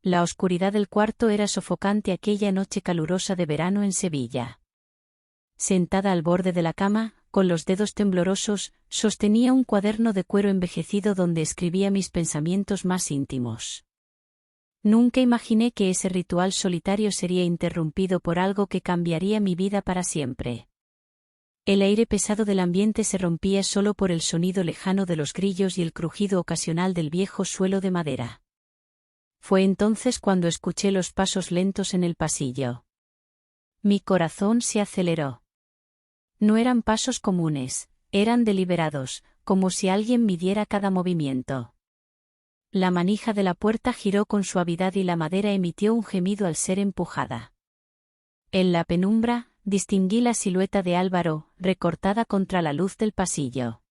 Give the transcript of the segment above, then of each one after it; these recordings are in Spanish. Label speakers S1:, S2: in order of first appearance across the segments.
S1: La oscuridad del cuarto era sofocante aquella noche calurosa de verano en Sevilla. Sentada al borde de la cama, con los dedos temblorosos, sostenía un cuaderno de cuero envejecido donde escribía mis pensamientos más íntimos. Nunca imaginé que ese ritual solitario sería interrumpido por algo que cambiaría mi vida para siempre. El aire pesado del ambiente se rompía solo por el sonido lejano de los grillos y el crujido ocasional del viejo suelo de madera. Fue entonces cuando escuché los pasos lentos en el pasillo. Mi corazón se aceleró. No eran pasos comunes, eran deliberados, como si alguien midiera cada movimiento. La manija de la puerta giró con suavidad y la madera emitió un gemido al ser empujada. En la penumbra, distinguí la silueta de Álvaro, recortada contra la luz del pasillo.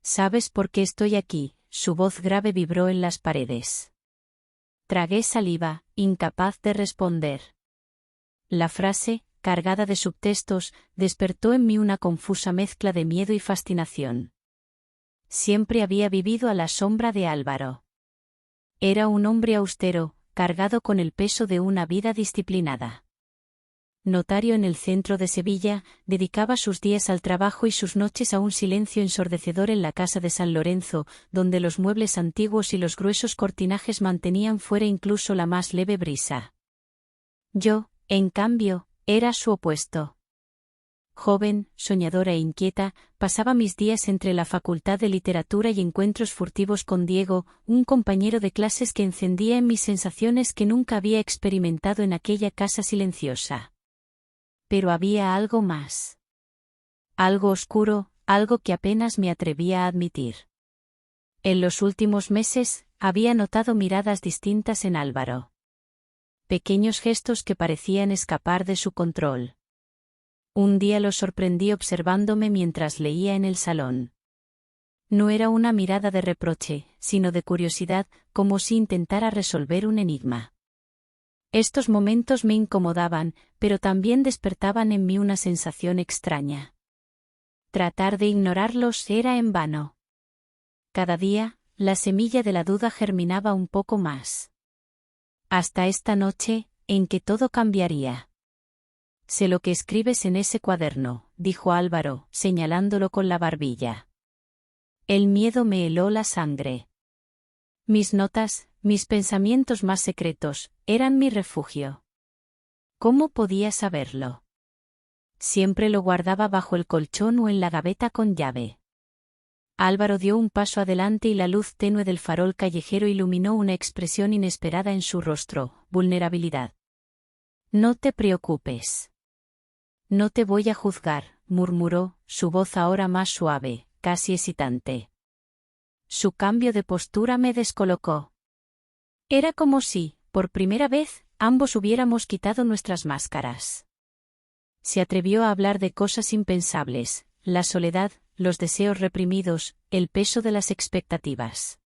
S1: «¿Sabes por qué estoy aquí?», su voz grave vibró en las paredes. Tragué saliva, incapaz de responder. La frase, cargada de subtextos, despertó en mí una confusa mezcla de miedo y fascinación. Siempre había vivido a la sombra de Álvaro. Era un hombre austero, cargado con el peso de una vida disciplinada. Notario en el centro de Sevilla, dedicaba sus días al trabajo y sus noches a un silencio ensordecedor en la casa de San Lorenzo, donde los muebles antiguos y los gruesos cortinajes mantenían fuera incluso la más leve brisa. Yo, en cambio, era su opuesto. Joven, soñadora e inquieta, pasaba mis días entre la Facultad de Literatura y encuentros furtivos con Diego, un compañero de clases que encendía en mis sensaciones que nunca había experimentado en aquella casa silenciosa. Pero había algo más. Algo oscuro, algo que apenas me atrevía a admitir. En los últimos meses, había notado miradas distintas en Álvaro. Pequeños gestos que parecían escapar de su control. Un día lo sorprendí observándome mientras leía en el salón. No era una mirada de reproche, sino de curiosidad, como si intentara resolver un enigma. Estos momentos me incomodaban, pero también despertaban en mí una sensación extraña. Tratar de ignorarlos era en vano. Cada día, la semilla de la duda germinaba un poco más. Hasta esta noche, en que todo cambiaría. «Sé lo que escribes en ese cuaderno», dijo Álvaro, señalándolo con la barbilla. El miedo me heló la sangre. Mis notas, mis pensamientos más secretos, eran mi refugio. ¿Cómo podía saberlo? Siempre lo guardaba bajo el colchón o en la gaveta con llave. Álvaro dio un paso adelante y la luz tenue del farol callejero iluminó una expresión inesperada en su rostro: vulnerabilidad. «No te preocupes. No te voy a juzgar», murmuró, su voz ahora más suave, casi hesitante. Su cambio de postura me descolocó. Era como si, por primera vez, ambos hubiéramos quitado nuestras máscaras. Se atrevió a hablar de cosas impensables: la soledad, los deseos reprimidos, el peso de las expectativas.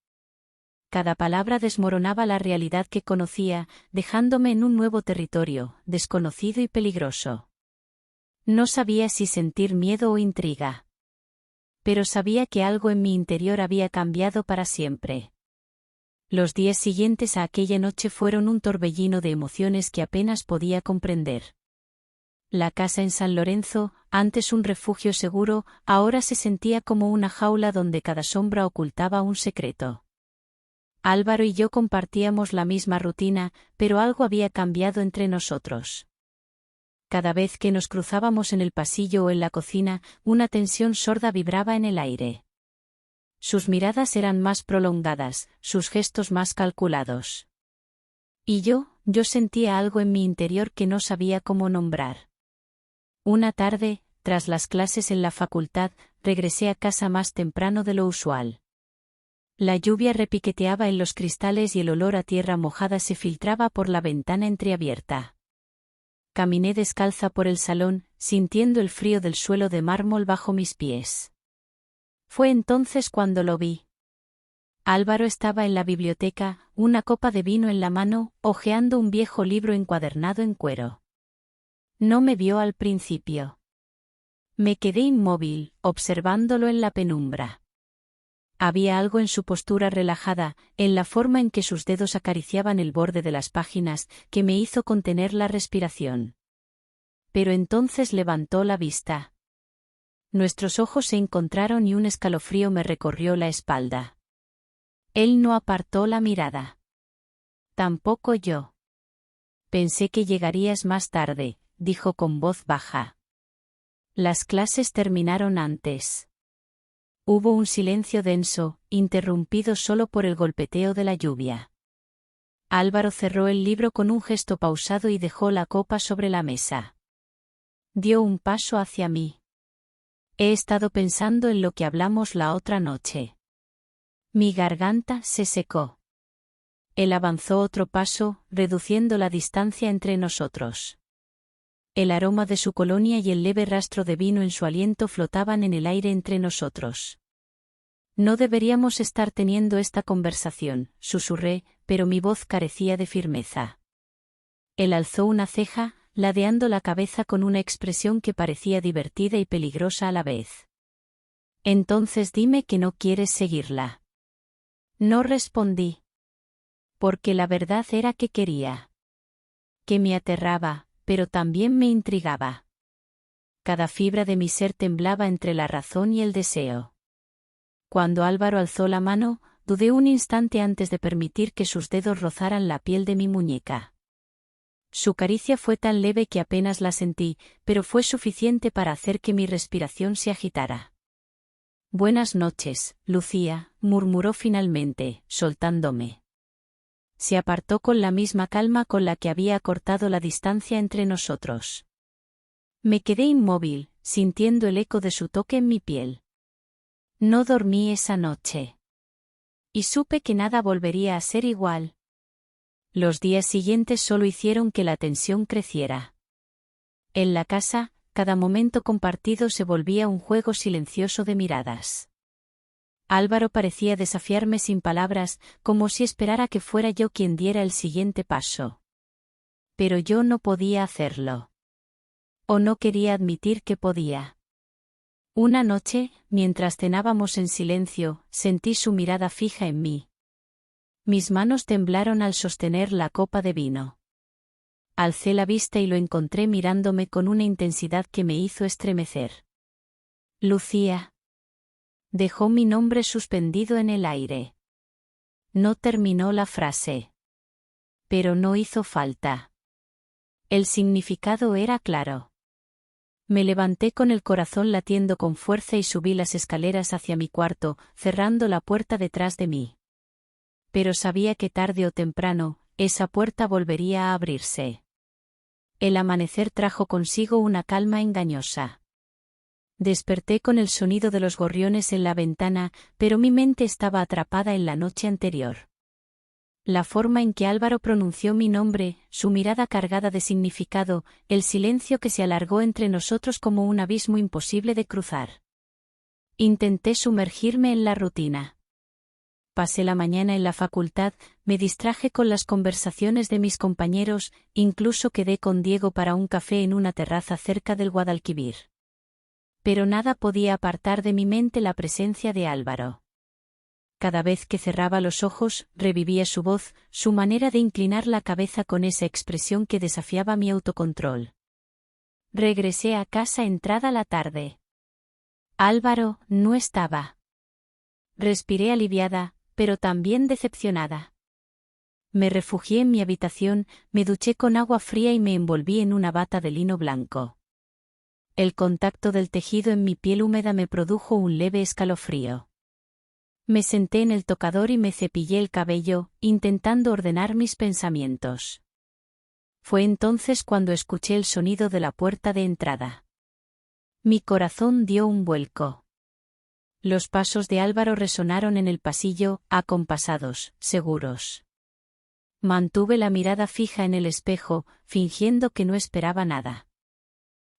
S1: Cada palabra desmoronaba la realidad que conocía, dejándome en un nuevo territorio, desconocido y peligroso. No sabía si sentir miedo o intriga. Pero sabía que algo en mi interior había cambiado para siempre. Los días siguientes a aquella noche fueron un torbellino de emociones que apenas podía comprender. La casa en San Lorenzo, antes un refugio seguro, ahora se sentía como una jaula donde cada sombra ocultaba un secreto. Álvaro y yo compartíamos la misma rutina, pero algo había cambiado entre nosotros. Cada vez que nos cruzábamos en el pasillo o en la cocina, una tensión sorda vibraba en el aire. Sus miradas eran más prolongadas, sus gestos más calculados. Y yo sentía algo en mi interior que no sabía cómo nombrar. Una tarde, tras las clases en la facultad, regresé a casa más temprano de lo usual. La lluvia repiqueteaba en los cristales y el olor a tierra mojada se filtraba por la ventana entreabierta. Caminé descalza por el salón, sintiendo el frío del suelo de mármol bajo mis pies. Fue entonces cuando lo vi. Álvaro estaba en la biblioteca, una copa de vino en la mano, hojeando un viejo libro encuadernado en cuero. No me vio al principio. Me quedé inmóvil, observándolo en la penumbra. Había algo en su postura relajada, en la forma en que sus dedos acariciaban el borde de las páginas, que me hizo contener la respiración. Pero entonces levantó la vista. Nuestros ojos se encontraron y un escalofrío me recorrió la espalda. Él no apartó la mirada. Tampoco yo. Pensé que llegarías más tarde, dijo con voz baja. Las clases terminaron antes. Hubo un silencio denso, interrumpido solo por el golpeteo de la lluvia. Álvaro cerró el libro con un gesto pausado y dejó la copa sobre la mesa. Dio un paso hacia mí. He estado pensando en lo que hablamos la otra noche. Mi garganta se secó. Él avanzó otro paso, reduciendo la distancia entre nosotros. El aroma de su colonia y el leve rastro de vino en su aliento flotaban en el aire entre nosotros. No deberíamos estar teniendo esta conversación, susurré, pero mi voz carecía de firmeza. Él alzó una ceja, ladeando la cabeza con una expresión que parecía divertida y peligrosa a la vez. Entonces dime que no quieres seguirla. No respondí. Porque la verdad era que quería. Que me aterraba, pero también me intrigaba. Cada fibra de mi ser temblaba entre la razón y el deseo. Cuando Álvaro alzó la mano, dudé un instante antes de permitir que sus dedos rozaran la piel de mi muñeca. Su caricia fue tan leve que apenas la sentí, pero fue suficiente para hacer que mi respiración se agitara. Buenas noches, Lucía, murmuró finalmente, soltándome. Se apartó con la misma calma con la que había acortado la distancia entre nosotros. Me quedé inmóvil, sintiendo el eco de su toque en mi piel. No dormí esa noche. Y supe que nada volvería a ser igual. Los días siguientes solo hicieron que la tensión creciera. En la casa, cada momento compartido se volvía un juego silencioso de miradas. Álvaro parecía desafiarme sin palabras, como si esperara que fuera yo quien diera el siguiente paso. Pero yo no podía hacerlo. O no quería admitir que podía. Una noche, mientras cenábamos en silencio, sentí su mirada fija en mí. Mis manos temblaron al sostener la copa de vino. Alcé la vista y lo encontré mirándome con una intensidad que me hizo estremecer. Lucía. Dejó mi nombre suspendido en el aire. No terminó la frase. Pero no hizo falta. El significado era claro. Me levanté con el corazón latiendo con fuerza y subí las escaleras hacia mi cuarto, cerrando la puerta detrás de mí. Pero sabía que tarde o temprano, esa puerta volvería a abrirse. El amanecer trajo consigo una calma engañosa. Desperté con el sonido de los gorriones en la ventana, pero mi mente estaba atrapada en la noche anterior. La forma en que Álvaro pronunció mi nombre, su mirada cargada de significado, el silencio que se alargó entre nosotros como un abismo imposible de cruzar. Intenté sumergirme en la rutina. Pasé la mañana en la facultad, me distraje con las conversaciones de mis compañeros, incluso quedé con Diego para un café en una terraza cerca del Guadalquivir. Pero nada podía apartar de mi mente la presencia de Álvaro. Cada vez que cerraba los ojos, revivía su voz, su manera de inclinar la cabeza con esa expresión que desafiaba mi autocontrol. Regresé a casa entrada la tarde. Álvaro no estaba. Respiré aliviada, pero también decepcionada. Me refugié en mi habitación, me duché con agua fría y me envolví en una bata de lino blanco. El contacto del tejido en mi piel húmeda me produjo un leve escalofrío. Me senté en el tocador y me cepillé el cabello, intentando ordenar mis pensamientos. Fue entonces cuando escuché el sonido de la puerta de entrada. Mi corazón dio un vuelco. Los pasos de Álvaro resonaron en el pasillo, acompasados, seguros. Mantuve la mirada fija en el espejo, fingiendo que no esperaba nada.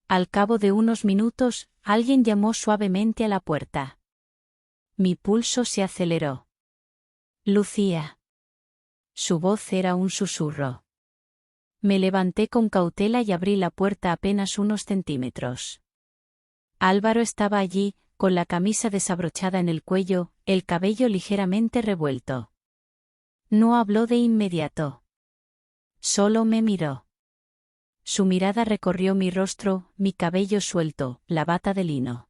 S1: Al cabo de unos minutos, alguien llamó suavemente a la puerta. Mi pulso se aceleró. Lucía. Su voz era un susurro. Me levanté con cautela y abrí la puerta apenas unos centímetros. Álvaro estaba allí, con la camisa desabrochada en el cuello, el cabello ligeramente revuelto. No habló de inmediato. Solo me miró. Su mirada recorrió mi rostro, mi cabello suelto, la bata de lino.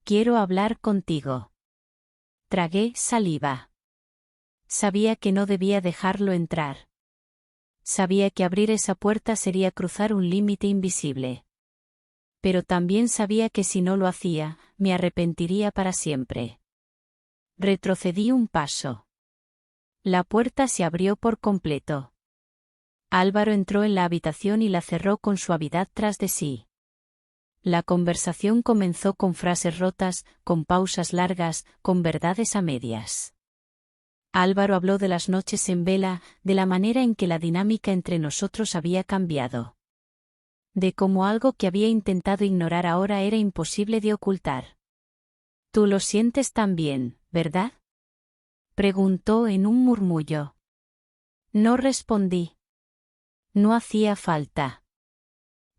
S1: Quiero hablar contigo. Tragué saliva. Sabía que no debía dejarlo entrar. Sabía que abrir esa puerta sería cruzar un límite invisible. Pero también sabía que si no lo hacía, me arrepentiría para siempre. Retrocedí un paso. La puerta se abrió por completo. Álvaro entró en la habitación y la cerró con suavidad tras de sí. La conversación comenzó con frases rotas, con pausas largas, con verdades a medias. Álvaro habló de las noches en vela, de la manera en que la dinámica entre nosotros había cambiado. De cómo algo que había intentado ignorar ahora era imposible de ocultar. «Tú lo sientes también, ¿verdad?», preguntó en un murmullo. No respondí. No hacía falta.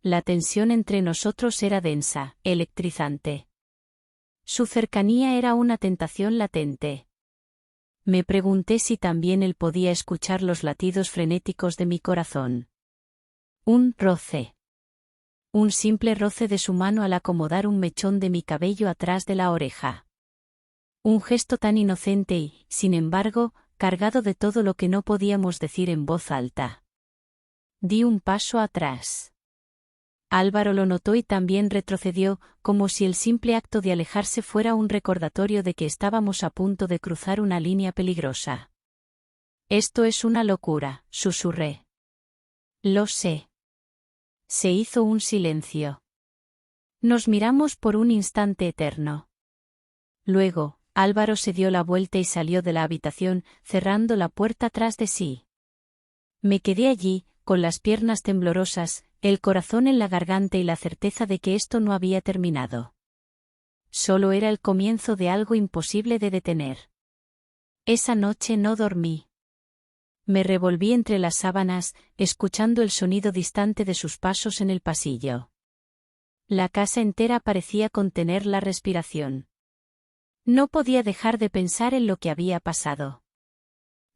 S1: La tensión entre nosotros era densa, electrizante. Su cercanía era una tentación latente. Me pregunté si también él podía escuchar los latidos frenéticos de mi corazón. Un roce. Un simple roce de su mano al acomodar un mechón de mi cabello atrás de la oreja. Un gesto tan inocente y, sin embargo, cargado de todo lo que no podíamos decir en voz alta. Di un paso atrás. Álvaro lo notó y también retrocedió, como si el simple acto de alejarse fuera un recordatorio de que estábamos a punto de cruzar una línea peligrosa. Esto es una locura, susurré. Lo sé. Se hizo un silencio. Nos miramos por un instante eterno. Luego, Álvaro se dio la vuelta y salió de la habitación, cerrando la puerta tras de sí. Me quedé allí, con las piernas temblorosas, el corazón en la garganta y la certeza de que esto no había terminado. Solo era el comienzo de algo imposible de detener. Esa noche no dormí. Me revolví entre las sábanas, escuchando el sonido distante de sus pasos en el pasillo. La casa entera parecía contener la respiración. No podía dejar de pensar en lo que había pasado.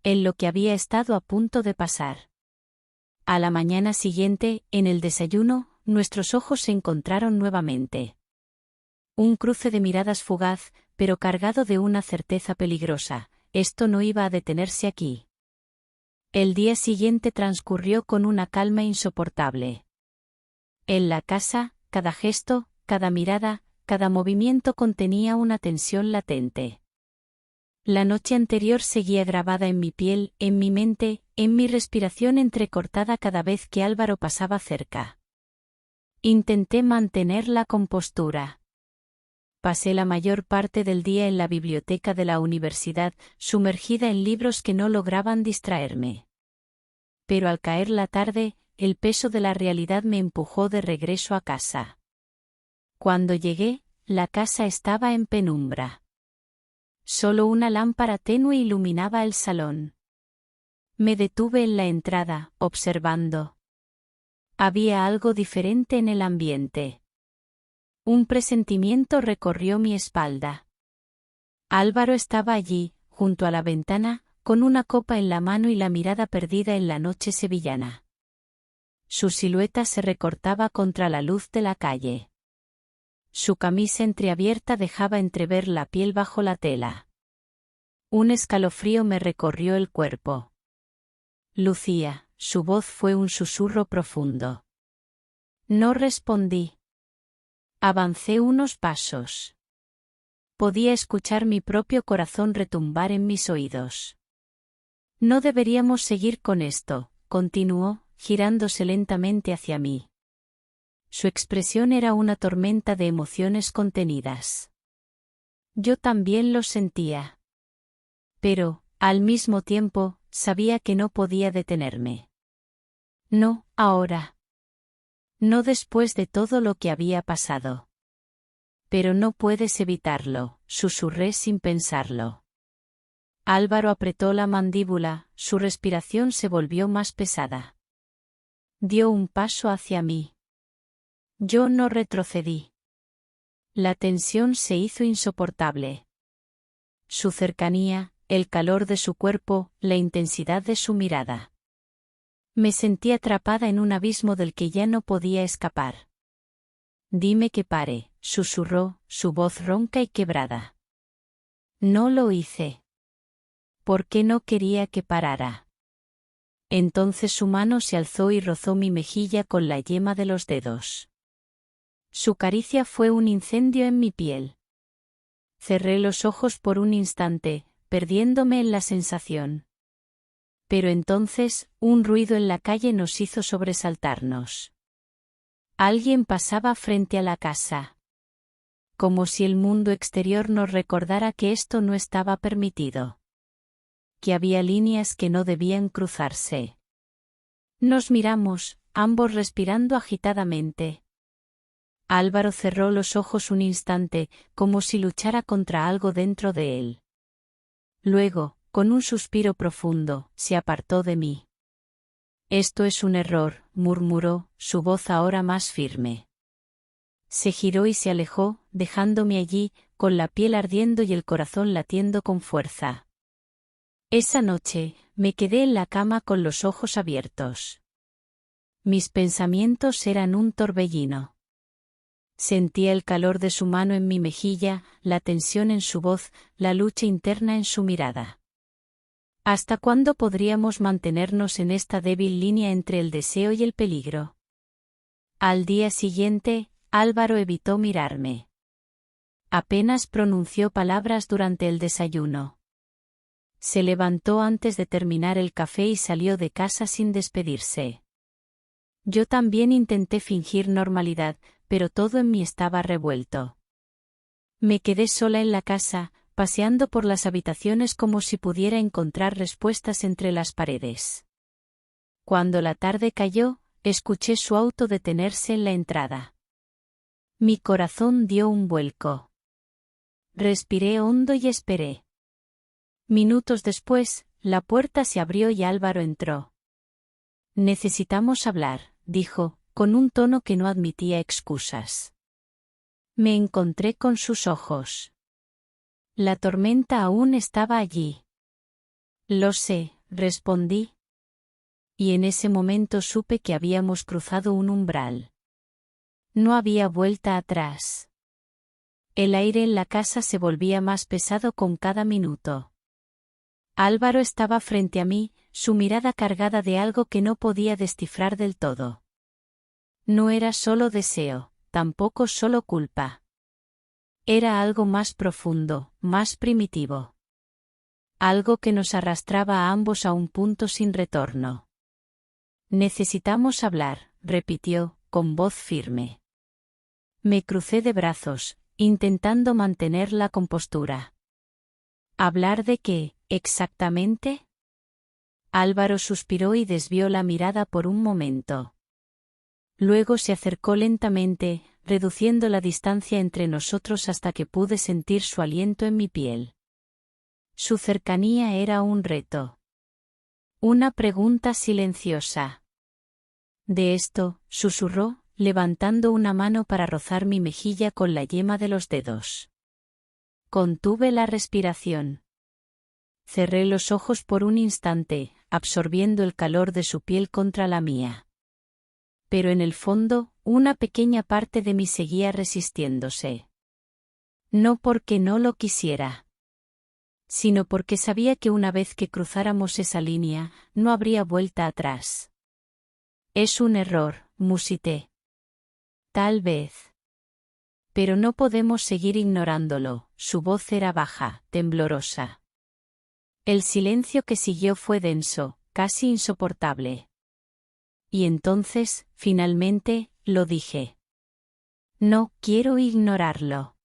S1: En lo que había estado a punto de pasar. A la mañana siguiente, en el desayuno, nuestros ojos se encontraron nuevamente. Un cruce de miradas fugaz, pero cargado de una certeza peligrosa: esto no iba a detenerse aquí. El día siguiente transcurrió con una calma insoportable. En la casa, cada gesto, cada mirada, cada movimiento contenía una tensión latente. La noche anterior seguía grabada en mi piel, en mi mente, en mi respiración entrecortada cada vez que Álvaro pasaba cerca. Intenté mantener la compostura. Pasé la mayor parte del día en la biblioteca de la universidad, sumergida en libros que no lograban distraerme. Pero al caer la tarde, el peso de la realidad me empujó de regreso a casa. Cuando llegué, la casa estaba en penumbra. Solo una lámpara tenue iluminaba el salón. Me detuve en la entrada, observando. Había algo diferente en el ambiente. Un presentimiento recorrió mi espalda. Álvaro estaba allí, junto a la ventana, con una copa en la mano y la mirada perdida en la noche sevillana. Su silueta se recortaba contra la luz de la calle. Su camisa entreabierta dejaba entrever la piel bajo la tela. Un escalofrío me recorrió el cuerpo. Lucía, su voz fue un susurro profundo. No respondí. Avancé unos pasos. Podía escuchar mi propio corazón retumbar en mis oídos. No deberíamos seguir con esto, continuó, girándose lentamente hacia mí. Su expresión era una tormenta de emociones contenidas. Yo también lo sentía. Pero, al mismo tiempo, sabía que no podía detenerme. No, ahora. No después de todo lo que había pasado. Pero no puedes evitarlo, susurré sin pensarlo. Álvaro apretó la mandíbula, su respiración se volvió más pesada. Dio un paso hacia mí. Yo no retrocedí. La tensión se hizo insoportable. Su cercanía, el calor de su cuerpo, la intensidad de su mirada. Me sentí atrapada en un abismo del que ya no podía escapar. Dime que pare, susurró, su voz ronca y quebrada. No lo hice. ¿Por qué no quería que parara? Entonces su mano se alzó y rozó mi mejilla con la yema de los dedos. Su caricia fue un incendio en mi piel. Cerré los ojos por un instante, perdiéndome en la sensación. Pero entonces, un ruido en la calle nos hizo sobresaltarnos. Alguien pasaba frente a la casa. Como si el mundo exterior nos recordara que esto no estaba permitido. Que había líneas que no debían cruzarse. Nos miramos, ambos respirando agitadamente. Álvaro cerró los ojos un instante, como si luchara contra algo dentro de él. Luego, con un suspiro profundo, se apartó de mí. Esto es un error, murmuró, su voz ahora más firme. Se giró y se alejó, dejándome allí, con la piel ardiendo y el corazón latiendo con fuerza. Esa noche, me quedé en la cama con los ojos abiertos. Mis pensamientos eran un torbellino. Sentía el calor de su mano en mi mejilla, la tensión en su voz, la lucha interna en su mirada. ¿Hasta cuándo podríamos mantenernos en esta débil línea entre el deseo y el peligro? Al día siguiente, Álvaro evitó mirarme. Apenas pronunció palabras durante el desayuno. Se levantó antes de terminar el café y salió de casa sin despedirse. Yo también intenté fingir normalidad, pero todo en mí estaba revuelto. Me quedé sola en la casa, paseando por las habitaciones como si pudiera encontrar respuestas entre las paredes. Cuando la tarde cayó, escuché su auto detenerse en la entrada. Mi corazón dio un vuelco. Respiré hondo y esperé. Minutos después, la puerta se abrió y Álvaro entró. Necesitamos hablar, dijo, con un tono que no admitía excusas. Me encontré con sus ojos. La tormenta aún estaba allí. Lo sé, respondí. Y en ese momento supe que habíamos cruzado un umbral. No había vuelta atrás. El aire en la casa se volvía más pesado con cada minuto. Álvaro estaba frente a mí, su mirada cargada de algo que no podía descifrar del todo. No era solo deseo, tampoco solo culpa. Era algo más profundo, más primitivo. Algo que nos arrastraba a ambos a un punto sin retorno. Necesitamos hablar, repitió, con voz firme. Me crucé de brazos, intentando mantener la compostura. ¿Hablar de qué, exactamente? Álvaro suspiró y desvió la mirada por un momento. Luego se acercó lentamente, reduciendo la distancia entre nosotros hasta que pude sentir su aliento en mi piel. Su cercanía era un reto. Una pregunta silenciosa. De esto, susurró, levantando una mano para rozar mi mejilla con la yema de los dedos. Contuve la respiración. Cerré los ojos por un instante, absorbiendo el calor de su piel contra la mía. Pero en el fondo, una pequeña parte de mí seguía resistiéndose. No porque no lo quisiera, sino porque sabía que una vez que cruzáramos esa línea, no habría vuelta atrás. Es un error, musité. Tal vez. Pero no podemos seguir ignorándolo, su voz era baja, temblorosa. El silencio que siguió fue denso, casi insoportable. Y entonces, finalmente, lo dije. No quiero ignorarlo.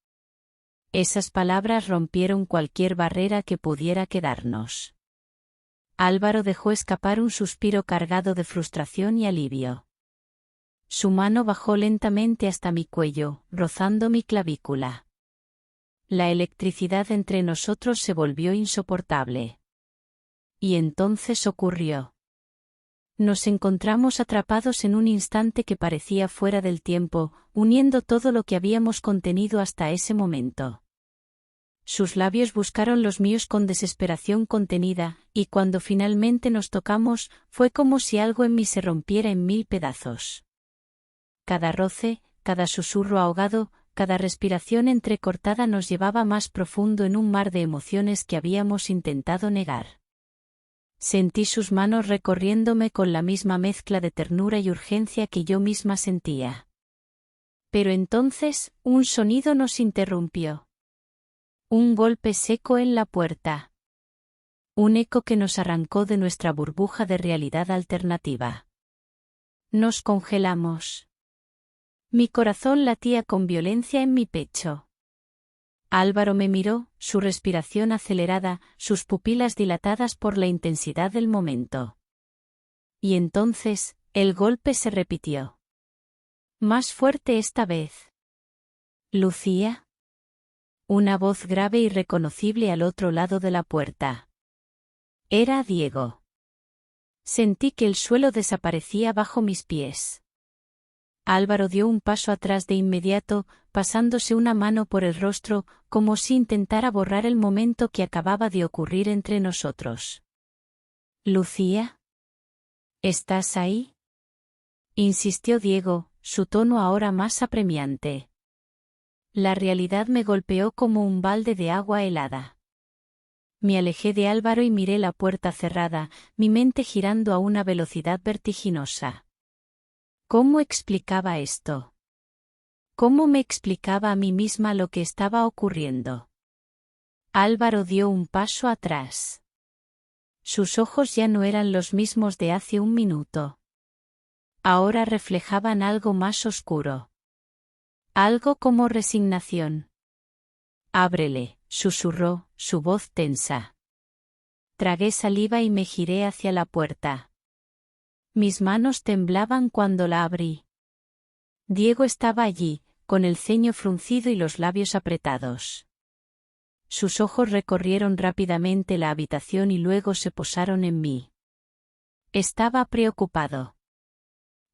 S1: Esas palabras rompieron cualquier barrera que pudiera quedarnos. Álvaro dejó escapar un suspiro cargado de frustración y alivio. Su mano bajó lentamente hasta mi cuello, rozando mi clavícula. La electricidad entre nosotros se volvió insoportable. Y entonces ocurrió. Nos encontramos atrapados en un instante que parecía fuera del tiempo, uniendo todo lo que habíamos contenido hasta ese momento. Sus labios buscaron los míos con desesperación contenida, y cuando finalmente nos tocamos, fue como si algo en mí se rompiera en 1000 pedazos. Cada roce, cada susurro ahogado, cada respiración entrecortada nos llevaba más profundo en un mar de emociones que habíamos intentado negar. Sentí sus manos recorriéndome con la misma mezcla de ternura y urgencia que yo misma sentía. Pero entonces, un sonido nos interrumpió. Un golpe seco en la puerta. Un eco que nos arrancó de nuestra burbuja de realidad alternativa. Nos congelamos. Mi corazón latía con violencia en mi pecho. Álvaro me miró, su respiración acelerada, sus pupilas dilatadas por la intensidad del momento. Y entonces, el golpe se repitió. Más fuerte esta vez. ¿Lucía? Una voz grave y reconocible al otro lado de la puerta. Era Diego. Sentí que el suelo desaparecía bajo mis pies. Álvaro dio un paso atrás de inmediato, pasándose una mano por el rostro, como si intentara borrar el momento que acababa de ocurrir entre nosotros. ¿Lucía? ¿Estás ahí? Insistió Diego, su tono ahora más apremiante. La realidad me golpeó como un balde de agua helada. Me alejé de Álvaro y miré la puerta cerrada, mi mente girando a una velocidad vertiginosa. ¿Cómo explicaba esto? ¿Cómo me explicaba a mí misma lo que estaba ocurriendo? Álvaro dio un paso atrás. Sus ojos ya no eran los mismos de hace un minuto. Ahora reflejaban algo más oscuro. Algo como resignación. Ábrele, susurró, su voz tensa. Tragué saliva y me giré hacia la puerta. Mis manos temblaban cuando la abrí. Diego estaba allí, con el ceño fruncido y los labios apretados. Sus ojos recorrieron rápidamente la habitación y luego se posaron en mí. Estaba preocupado.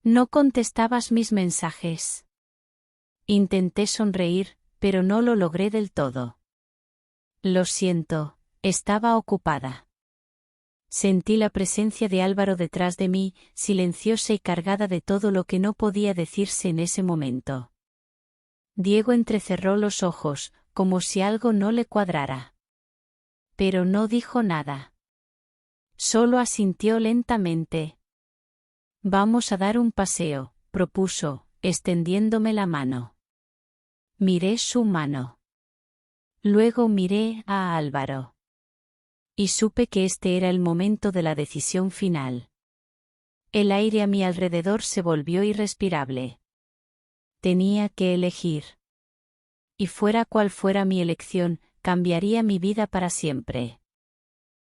S1: No contestabas mis mensajes. Intenté sonreír, pero no lo logré del todo. Lo siento, estaba ocupada. Sentí la presencia de Álvaro detrás de mí, silenciosa y cargada de todo lo que no podía decirse en ese momento. Diego entrecerró los ojos, como si algo no le cuadrara. Pero no dijo nada. Solo asintió lentamente. Vamos a dar un paseo, propuso, extendiéndome la mano. Miré su mano. Luego miré a Álvaro. Y supe que este era el momento de la decisión final. El aire a mi alrededor se volvió irrespirable. Tenía que elegir. Y fuera cual fuera mi elección, cambiaría mi vida para siempre.